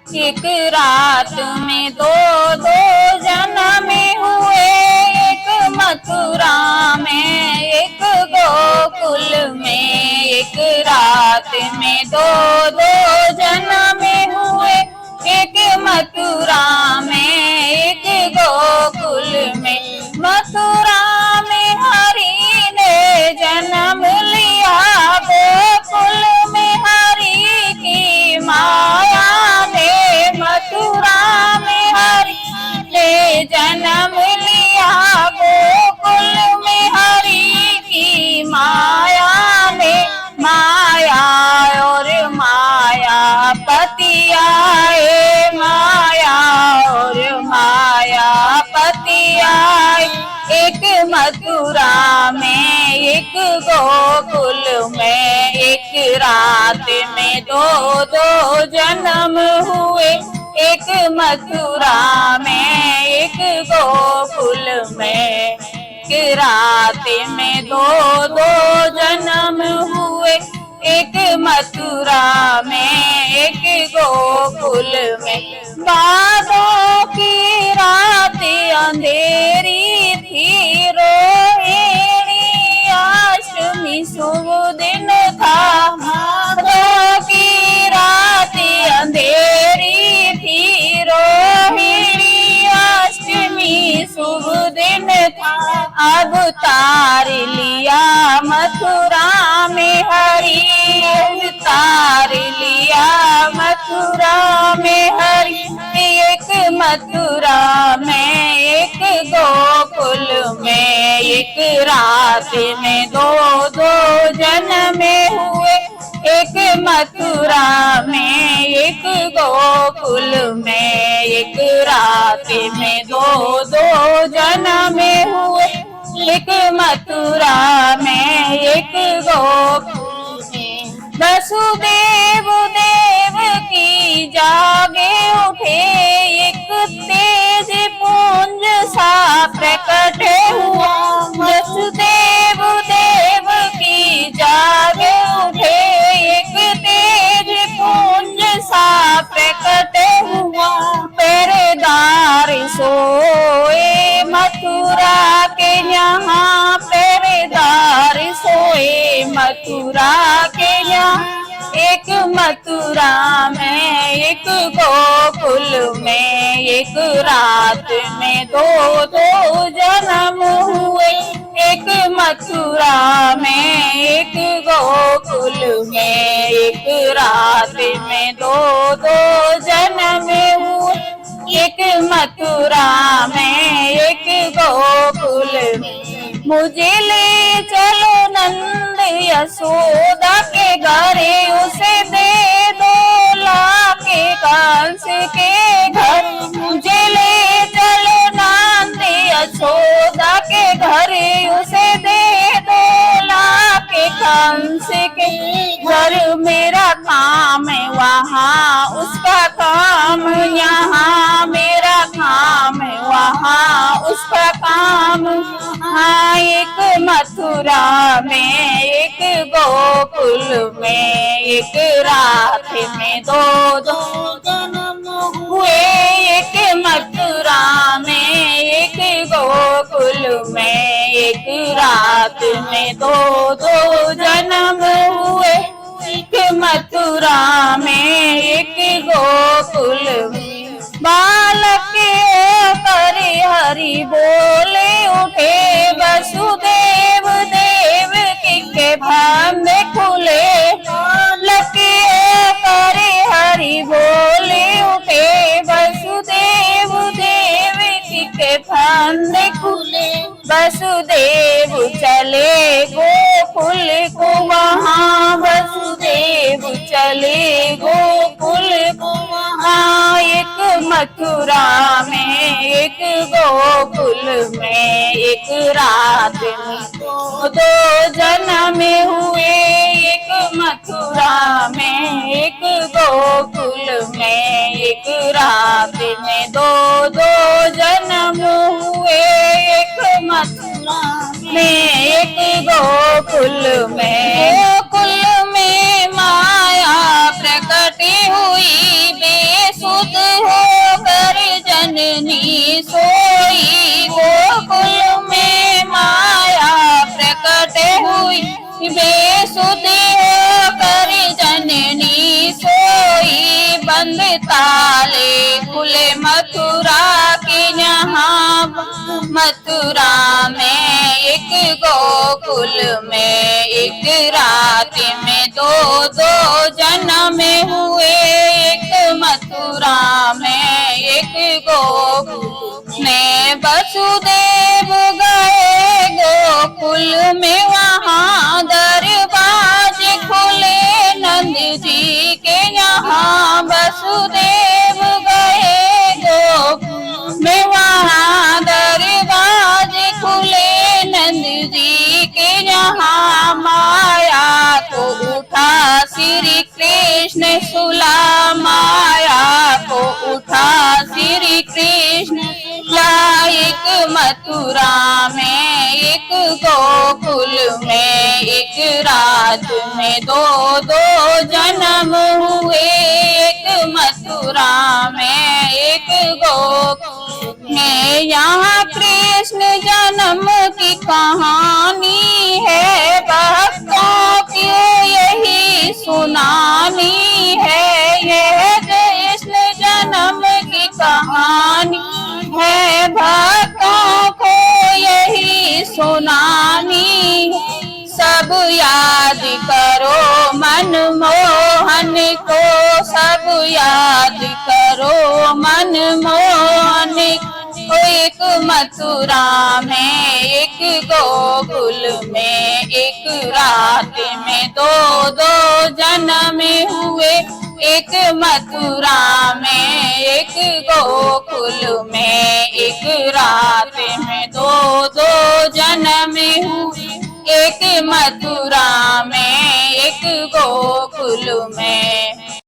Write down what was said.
एक रात में दो दो जन्म हुए, एक मथुरा में एक गोकुल में। एक रात में दो दो जन्म हुए, एक मथुरा में एक गोकुल में। मथुरा में हरि ने जन्म लिया, गोकुल में हरि की माया ने। मथुरा में हरि ने जन्म लिया, गोकुल में हरि की माया ने। माया और माया पति आए, माया और माया पति आए। एक मथुरा में एक गोकुल में, एक रात में दो दो जन्म हुए, एक मथुरा में एक गोकुल में। एक रात में दो दो जन्म हुए, एक मथुरा में एक गोकुल में। बादों की रात अंधेरी थी, रोहिणी अष्टमी शुभ दिन था। बादों की रात अंधेरी थी, रोहिणी अष्टमी शुभ दिन था। अब तार लिया मथुरा में हरि, तार लिया मथुरा में हरि। एक मथुरा में एक गोकुल में, एक रात में दो दो जन्म हुए, एक मथुरा में एक गोकुल में। एक रात में दो दो जन्म हुए, एक मथुरा में एक गोकुल में। वसुदेव देवकी जागे उठे, एक तेज पुंज सा प्रकट हुआ। वसुदेव देवकी जागे उठे, एक तेज पुंज सा प्रकट हुआ। पहरेदार सोए मथुरा के यहाँ, पहरेदार सोए मथुरा के यहाँ। एक मथुरा में एक गोकुल में, एक रात में दो दो जन्म हुए, एक मथुरा में एक गोकुल में। एक रात में दो दो जन्म हुए, एक मथुरा में एक गोकुल में। मुझे ले चलो नंद यशोदा के घरे, उसे दे दो लाके कंस के घर। मुझे ले चलो नंद यशोदा के घरे, उसे दे दो लाके कंस के घर। मेरा काम है वहाँ, उसका काम यहाँ। मेरा काम है वहाँ, उसका काम। हाँ, एक मथुरा में एक गोकुल में, एक रात में दो दो जन्म हुए, एक मथुरा में एक गोकुल में। एक रात में दो दो जन्म हुए, एक मथुरा में एक गोकुल में। बालक करे हरि बोले उठे, वसुदेव देवकी के फंदे खुले। बालक करे हरि बोले उठे, वसुदेव देवकी के फंदे खुले। वसुदेव चले गोकुल को वहाँ, वसुदेव चले गोकुल को वहाँ। एक मथुरा में एक गोकुल में, एक रात में दो दो जन्म हुए, एक मथुरा में एक गोकुल में। एक रात में दो दो जन्म हुए, एक मथुरा में एक गोकुल में। गोकुल में माया प्रकट हुई, बेसुध ताले खुले मथुरा के यहाँ। मथुरा में एक गोकुल में एक रात में दो दो जन्म हुए। एक मथुरा में एक गोकुल में वसुदेव गए गोकुल में, वहाँ दरवाजे खुले नंद जी के यहाँ। वसुदेव गए गोकुल में, वहाँ दरवाजे खुले नंद जी के यहाँ। माया को उठा श्री कृष्ण सुला, माया को उठा श्री कृष्ण सुला। एक मथुरा में एक गोकुल में एक रात में दो दो जन्म हुए। एक मथुरा में एक गोकुल में, यहाँ कृष्ण जन्म की कहानी है। भक्तों की यही सुनानी है, यह कृष्ण जन्म की कहानी है। भक्तों को यही सुनानी है। सब याद करो मनमोहन को, सब याद करो मनमोहन को। एक मथुरा में एक गोकुल में एक रात में दो दो जन्म हुए। एक मथुरा में एक गोकुल में एक रात में दो दो जन्म हुए। एक मथुरा में एक गोकुल में